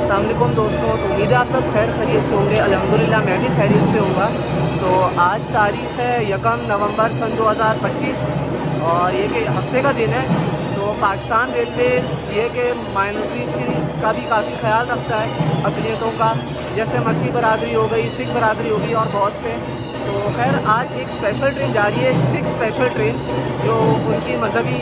अस्सलाम वालेकुम दोस्तों। तो उम्मीद है आप सब खैर खैरियत से होंगे। अल्हम्दुलिल्लाह मैं भी खैरियत से हूँगा। तो आज तारीख़ है 1 नवंबर सन 2025 और ये कि हफ्ते का दिन है। तो पाकिस्तान रेलवेज़ ये कि माइनॉरिटीज़ का भी काफ़ी ख्याल रखता है, अक़लियतों का, जैसे मसीह बरादरी हो गई, सिख बरादरी हो गई और बहुत से। तो खैर आज एक स्पेशल ट्रेन जा रही है, सिख स्पेशल ट्रेन, जो उनकी मजहबी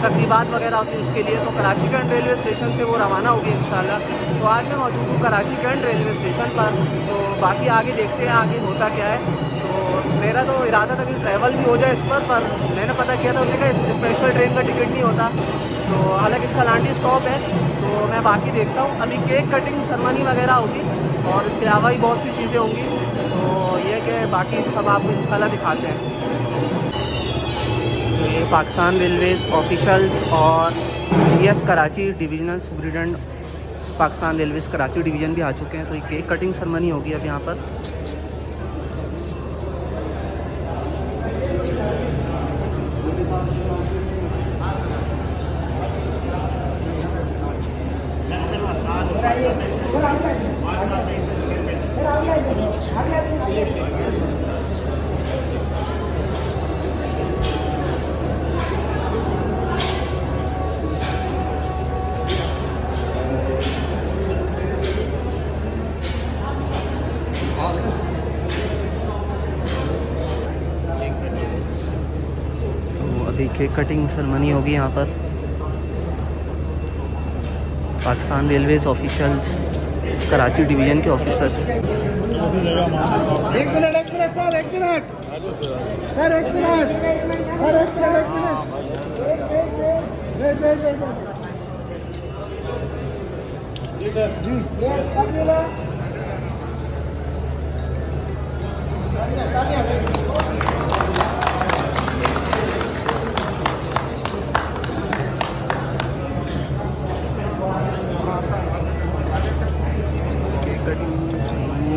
तकरीबात वगैरह होती है उसके लिए। तो कराची कैंट रेलवे स्टेशन से वो रवाना होगी इंशाल्लाह। तो आज मैं मौजूद हूँ कराची कैंट रेलवे स्टेशन पर। तो बाकी आगे देखते हैं आगे होता क्या है। तो मेरा तो इरादा था कि ट्रैवल भी हो जाए इस पर मैंने पता किया था उन्होंने कहा स्पेशल ट्रेन का टिकट नहीं होता। तो हालांकि इसका लांडी स्टॉप है। तो मैं बाकी देखता हूँ। अभी केक कटिंग सेरेमनी वगैरह होगी और इसके अलावा ही बहुत सी चीज़ें होंगी। तो ये कि बाकी सब आपको इंशाल्लाह दिखाते हैं। तो ये पाकिस्तान रेलवेज़ ऑफिशल्स और PS Karachi divisional superintendent Pakistan Railways Karachi division भी आ चुके हैं। तो ये केक कटिंग सेरेमनी होगी अब यहाँ पर। अभी केक कटिंग सेरेमनी होगी यहाँ पर। Pakistan Railways officials Karachi division के ऑफिसर्स। एक मिनट सर, एक मिनट सर, एक मिनट सर, एक मिनट जी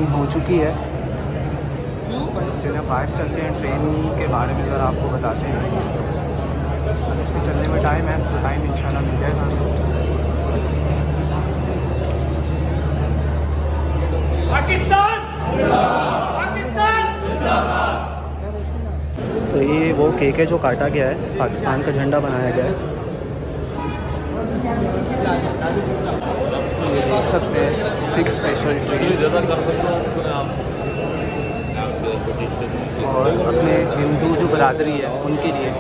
हो चुकी है। चलिए बाहर चलते हैं, ट्रेन के बारे में ज़रा आपको बताते हैं। अब इसके चलने में टाइम है, तो टाइम इंशाल्लाह मिल जाएगा। पाकिस्तान पाकिस्तान। तो ये वो केक है जो काटा गया है, पाकिस्तान का झंडा बनाया गया है। तो ये देख सकते हैं सिख स्पेशल ट्रेन और अपने हिंदू जो बरादरी है उनके लिए।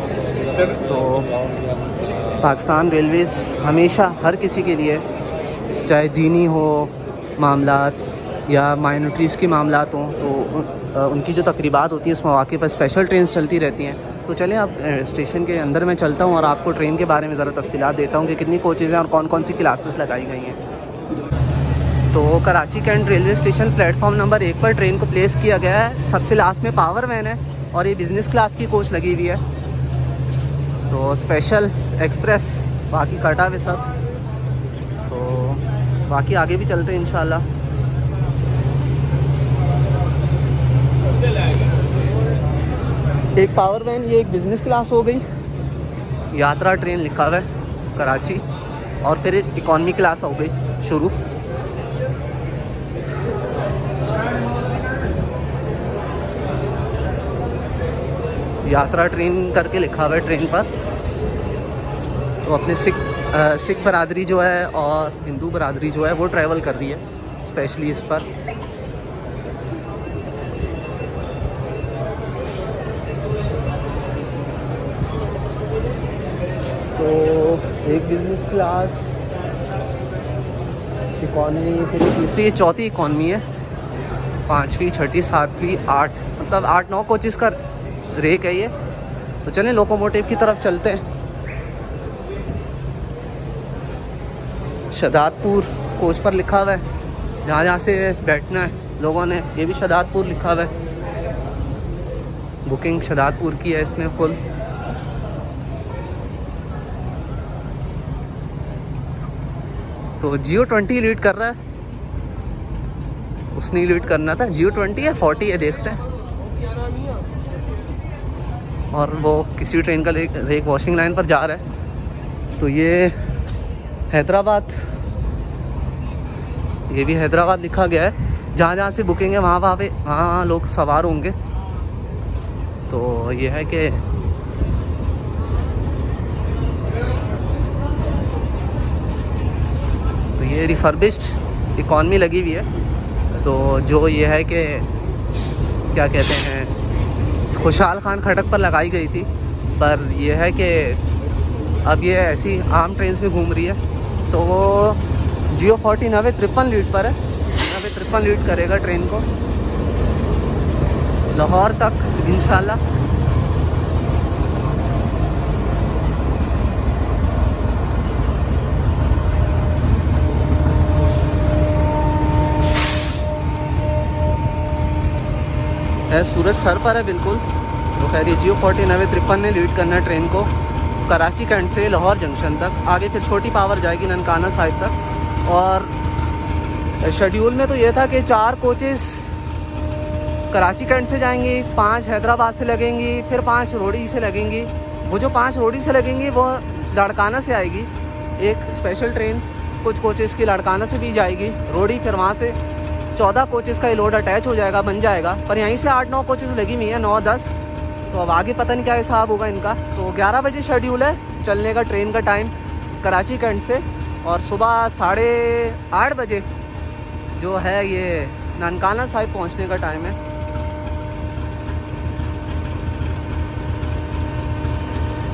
तो पाकिस्तान रेलवेज़ हमेशा हर किसी के लिए, चाहे दीनी हो मामलात या माइनॉरिटीज़ के मामलात हों, तो उनकी जो तकरीबात होती है उस मौके पर स्पेशल ट्रेन चलती रहती हैं। तो चलें अब स्टेशन के अंदर मैं चलता हूँ और आपको ट्रेन के बारे में ज़रा तफसीलात देता हूँ कि कितनी कोचेज़ हैं और कौन कौन सी क्लासेस लगाई गई हैं। तो Karachi cantt railway station platform number 1 पर ट्रेन को प्लेस किया गया है। सबसे लास्ट में पावर वैन है और ये बिज़नेस क्लास की कोच लगी हुई है। तो स्पेशल एक्सप्रेस बाकी कटा हुए सब। तो बाकी आगे भी चलते हैं इंशाल्लाह। एक पावर वैन, ये एक बिज़नेस क्लास हो गई। यात्रा ट्रेन लिखा हुआ है कराची, और फिर इकॉनमी क्लास हो गई शुरू। यात्रा ट्रेन करके लिखा हुआ है ट्रेन पर। तो अपने सिख बरादरी जो है और हिंदू बरादरी जो है वो ट्रैवल कर रही है स्पेशली इस पर। तो एक बिजनेस क्लास, इकॉनमी, फिर तीसरी चौथी इकॉनमी है, 5वीं 6ठी 7वीं 8, मतलब 8-9 कोचेस का रेक है ये। तो चलें लोकोमोटिव की तरफ चलते हैं। शदादपुर कोच पर लिखा हुआ है जहाँ जहाँ से बैठना है लोगों ने, ये भी शदादपुर लिखा हुआ है। बुकिंग शदादपुर की है इसमें फुल। तो Jio 20 लीड कर रहा है, उसने लीड करना था। Jio 20 या 40 है, देखते हैं। और वो किसी ट्रेन का रेक वॉशिंग लाइन पर जा रहा है। तो ये हैदराबाद ये भी हैदराबाद लिखा गया है। जहाँ जहाँ से बुकिंग है वहाँ लोग सवार होंगे। तो ये है कि तो ये रिफर्बिश्ड इकॉनमी लगी हुई है। तो जो ये है कि क्या कहते हैं, खुशहाल खान खटक पर लगाई गई थी, पर यह है कि अब ये ऐसी आम ट्रेन में घूम रही है। तो वो जियो 40 93 लीड पर है, 93 लीड करेगा ट्रेन को लाहौर तक इंशाल्लाह। सूरज सर पर है बिल्कुल। तो खैर ये जियो 40 93 ने लीड करना है ट्रेन को कराची कैंट से लाहौर जंक्शन तक। आगे फिर छोटी पावर जाएगी ननकाना साहिब तक। और शेड्यूल में तो ये था कि 4 कोचेस कराची कैंट से जाएंगी, 5 हैदराबाद से लगेंगी, फिर 5 रोडी से लगेंगी। वो जो 5 रोडी से लगेंगी वो लाड़काना से आएगी एक स्पेशल ट्रेन, कुछ कोचेस की लाड़काना से भी जाएगी रोडी। फिर वहाँ से 14 कोचेस का ये लोड अटैच हो जाएगा, बन जाएगा। पर यहीं से 8-9 कोचेस लगी हुई हैं, 9-10। तो अब आगे पता नहीं क्या हिसाब होगा इनका। तो 11 बजे शेड्यूल है चलने का ट्रेन का टाइम कराची कैंट से, और सुबह 8:30 बजे जो है ये ननकाना साहिब पहुंचने का टाइम है।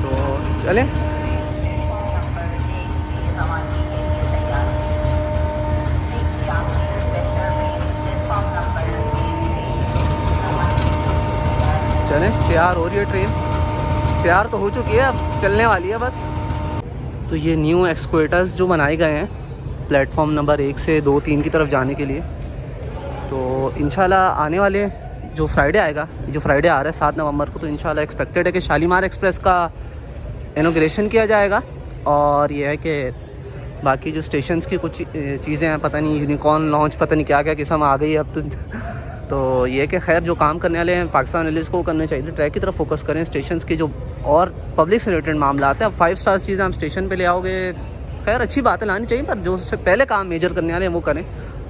तो चलें। तैयार हो रही है ट्रेन, तैयार तो हो चुकी है, अब चलने वाली है बस। तो ये न्यू एक्सक्वेटर्स जो बनाए गए हैं प्लेटफॉर्म नंबर 1 से 2, 3 की तरफ जाने के लिए। तो इंशाल्लाह आने वाले जो फ्राइडे आएगा, जो फ्राइडे आ रहा है 7 नवंबर को, तो इंशाल्लाह एक्सपेक्टेड है कि शालीमार एक्सप्रेस का इनॉग्रेशन किया जाएगा। और ये है कि बाकी जो स्टेशंस की कुछ चीज़ें हैं, पता नहीं यूनिकॉर्न लॉन्च, पता नहीं क्या क्या किस्म आ गई है अब तो ये कि खैर जो काम करने वाले हैं पाकिस्तान रेलवेज़ को करने चाहिए, ट्रैक की तरफ फोकस करें। स्टेशंस के जो और पब्लिक से रिलेटेड मामला आते हैं, अब 5 स्टार चीज़ें हम स्टेशन पे ले आओगे, खैर अच्छी बातें लानी चाहिए, पर जो उससे पहले काम मेजर करने वाले हैं वो करें।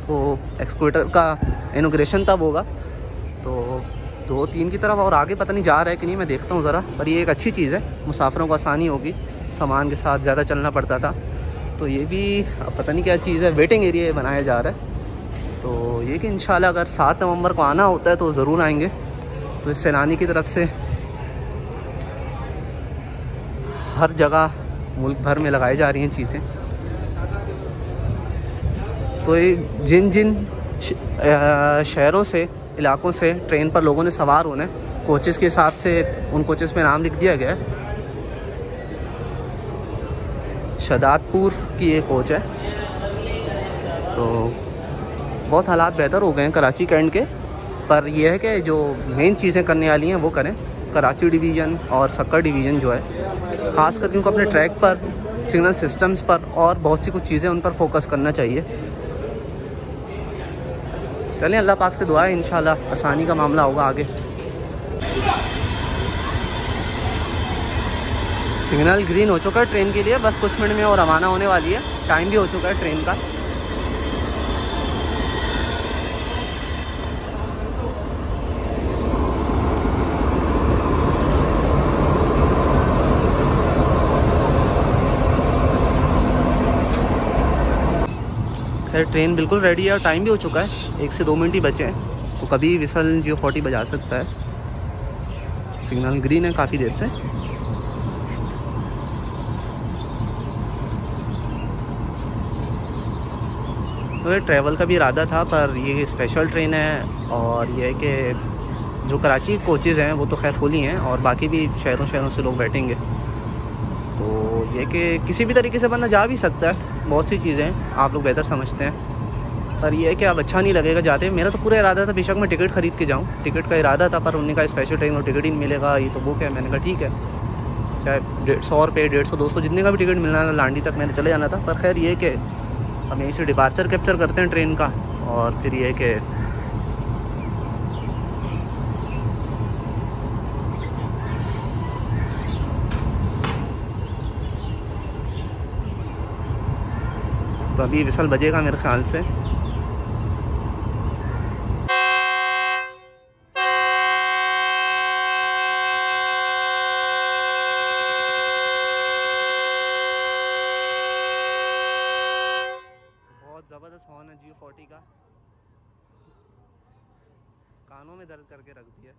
तो एक्सक्वेटर का इनॉग्रेशन तब होगा, तो 2-3 की तरफ, और आगे पता नहीं जा रहा है कि नहीं, मैं देखता हूँ ज़रा। पर ये एक अच्छी चीज़ है, मुसाफिरों को आसानी होगी, सामान के साथ ज़्यादा चलना पड़ता था। तो ये भी पता नहीं क्या चीज़ है, वेटिंग एरिया बनाया जा रहा है। तो ये कि इंशाल्लाह अगर 7 नवंबर को आना होता है तो ज़रूर आएंगे। तो इस सैलानी की तरफ से हर जगह मुल्क भर में लगाई जा रही हैं चीज़ें। तो ये जिन जिन शहरों से, इलाकों से ट्रेन पर लोगों ने सवार होना है, कोचेस के हिसाब से उन कोचेस में नाम लिख दिया गया है। शदादपुर की ये कोच है। तो बहुत हालात बेहतर हो गए हैं कराची कैंट के, पर यह है कि जो मेन चीज़ें करने वाली हैं वो करें। कराची डिवीज़न और सक्कर डिवीज़न जो है, ख़ास करके उनको अपने ट्रैक पर, सिग्नल सिस्टम्स पर और बहुत सी कुछ चीज़ें उन पर फोकस करना चाहिए। चलें, अल्लाह पाक से दुआ है इंशाल्लाह आसानी का मामला होगा आगे। सिग्नल ग्रीन हो चुका है ट्रेन के लिए, बस कुछ मिनट में वो रवाना होने वाली है। टाइम भी हो चुका है ट्रेन का। खैर ट्रेन बिल्कुल रेडी है और टाइम भी हो चुका है, 1 से 2 मिनट ही बचे हैं। तो कभी विसल जियो 40 बजा सकता है। सिग्नल ग्रीन है काफ़ी देर से। तो ये ट्रैवल का भी इरादा था, पर ये स्पेशल ट्रेन है, और ये है कि जो कराची कोचेज़ हैं वो तो खैर फुल ही हैं, और बाकी भी शहरों से लोग बैठेंगे। तो ये कि किसी भी तरीके से बंदा जा भी सकता है, बहुत सी चीज़ें आप लोग बेहतर समझते हैं। पर ये है कि अब अच्छा नहीं लगेगा जाते। मेरा तो पूरा इरादा था बेशक मैं टिकट ख़रीद के जाऊँ, टिकट का इरादा था, पर उन्होंने कहा स्पेशल ट्रेन और टिकट ही मिलेगा, ये तो बुक है। मैंने कहा ठीक है, चाहे 100 रुपये, 150, 200 जितने का भी टिकट मिलना था, लांडी तक मैंने चले जाना था। पर खैर ये कि हम यहीं से डिपार्चर कैप्चर करते हैं ट्रेन का, और फिर ये कि तो अभी विसल बजेगा मेरे ख्याल से। ज़बरदस्त हॉर्न है जियो 40 का, कानों में दर्द करके रख दिया।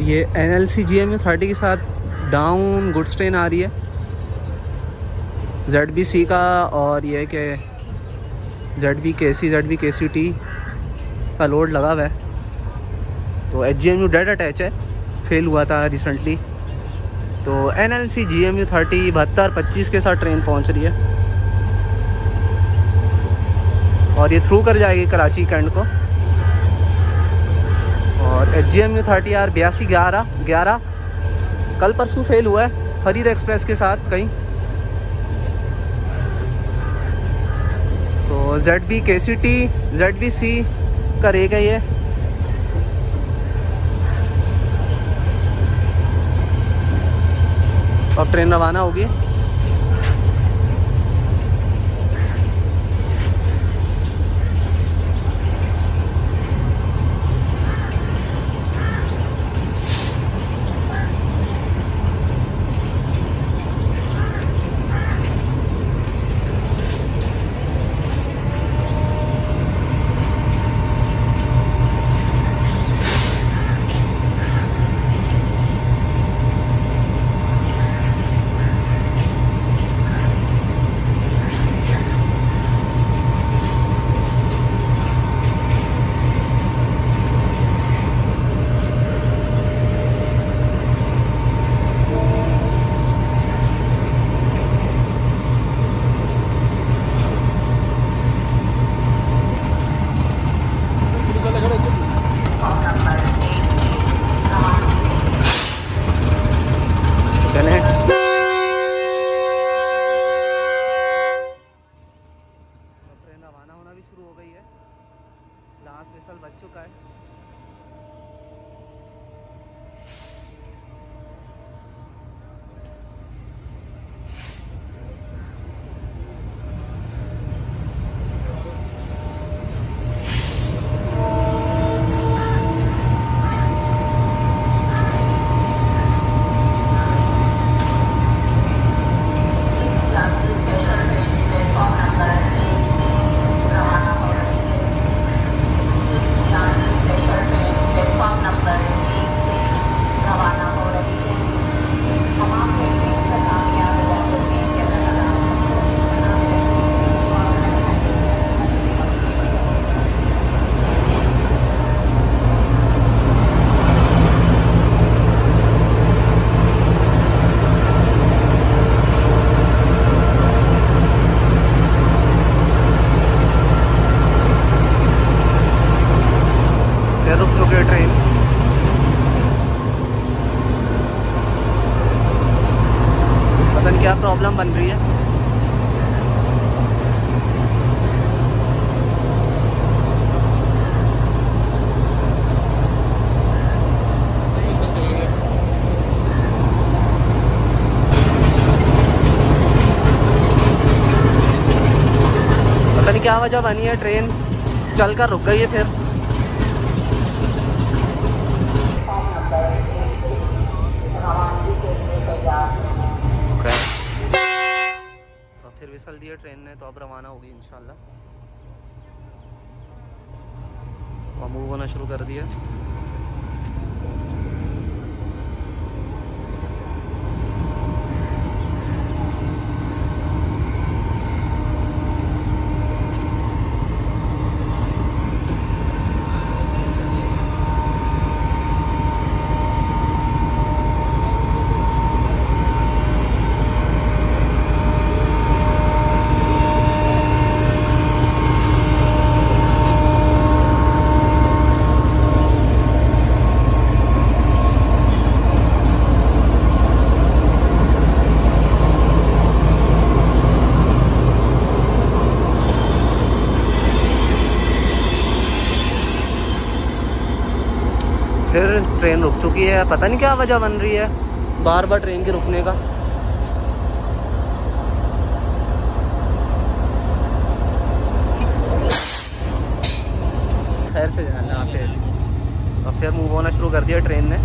ये NLC GMU 30 के साथ डाउन गुड्स ट्रेन आ रही है ZBC का, और ये कि ZB KCT का लोड लगा हुआ है। तो HGMU डेड अटैच है, फेल हुआ था रिसेंटली। तो NLC GMU 30 72-25 के साथ ट्रेन पहुंच रही है और ये थ्रू कर जाएगी कराची कैंट को। और HGMU 30R 8211 कल परसों फेल हुआ है फरीद एक्सप्रेस के साथ कहीं। तो ZB KCT ZBC करेगा ये। अब ट्रेन रवाना होगी। शुरू हो गई है, लास्ट विसल बज चुका है। ट्रेन पता नहीं क्या प्रॉब्लम बन रही है। पता नहीं क्या वजह बनी है, ट्रेन चलकर रुक गई है फिर। तो फिर विसल दिया ट्रेन ने, तो अब रवाना होगी इंशाल्लाह। मूव होना शुरू कर दिया। फिर ट्रेन रुक चुकी है, पता नहीं क्या वजह बन रही है बार बार ट्रेन के रुकने का। खैर से जाना फिर मूव होना शुरू कर दिया ट्रेन ने।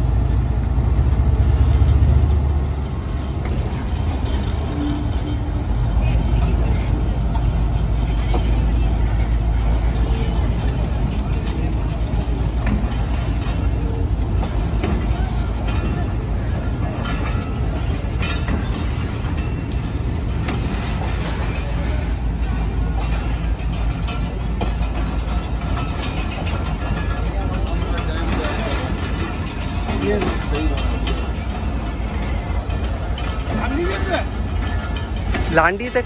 लांडी तक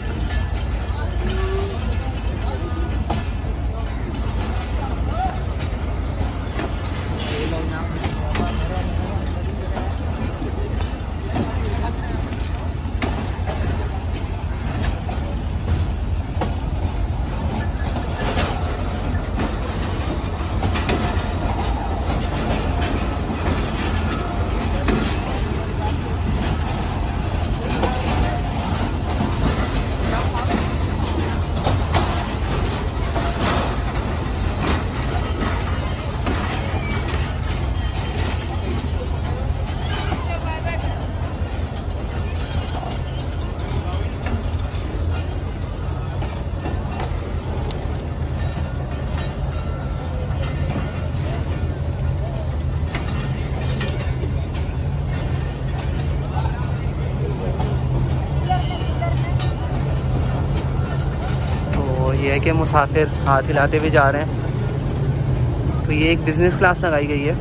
ये है कि मुसाफिर हाथ हिलाते हुए जा रहे हैं। तो ये एक बिज़नेस क्लास लगाई गई है।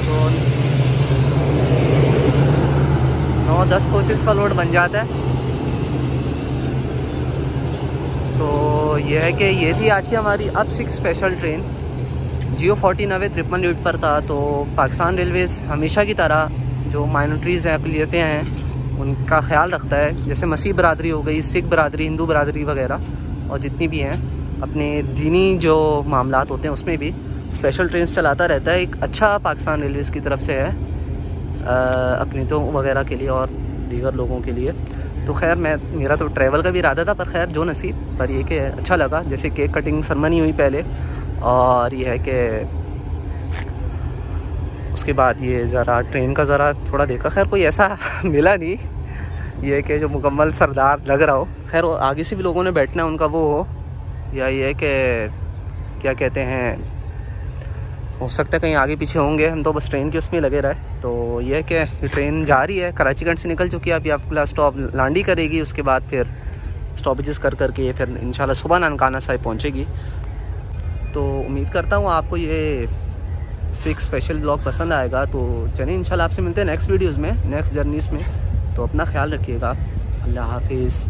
तो 9-10 कोचेस का लोड बन जाता है। तो ये है कि ये थी आज की हमारी अब 6 स्पेशल ट्रेन। जियो 14 अवे 53 रूट पर था। तो पाकिस्तान रेलवेज़ हमेशा की तरह जो माइनॉरिटीज़ हैं, अक़लियतें हैं, उनका ख्याल रखता है। जैसे मसीह बरादरी हो गई, सिख बरादरी, हिंदू बरादरी वगैरह, और जितनी भी हैं अपने दीनी जो मामलात होते हैं उसमें भी स्पेशल ट्रेन चलाता रहता है। एक अच्छा पाकिस्तान रेलवेज़ की तरफ से है अक़लियतों वगैरह के लिए और दीगर लोगों के लिए। तो खैर मेरा तो ट्रैवल का भी इरादा था, पर खैर जो नसीब। पर ये कि अच्छा लगा। जैसे केक कटिंग सेरेमनी हुई पहले, और ये है कि उसके बाद ये ज़रा ट्रेन का ज़रा थोड़ा देखा। खैर कोई ऐसा मिला नहीं ये कि जो मुकम्मल सरदार लग रहा हो। खैर आगे से भी लोगों ने बैठना है, उनका वो हो, या ये कि क्या कहते हैं, हो सकता है कहीं आगे पीछे होंगे। हम तो बस ट्रेन के उसमें लगे रहे। तो ये है कि ट्रेन जा रही है, कराची गंज से निकल चुकी है। अभी आपका स्टॉप लांडी करेगी, उसके बाद फिर स्टॉपेजेस करके फिर इंशाल्लाह सुबह ननकाना साहिब पहुंचेगी। तो उम्मीद करता हूँ आपको ये 6 स्पेशल ब्लॉग पसंद आएगा। तो चलिए इंशाल्लाह आपसे मिलते हैं नेक्स्ट वीडियोज़ में, नेक्स्ट जर्नीज़ में। तो अपना ख्याल रखिएगा। अल्लाह हाफिज़।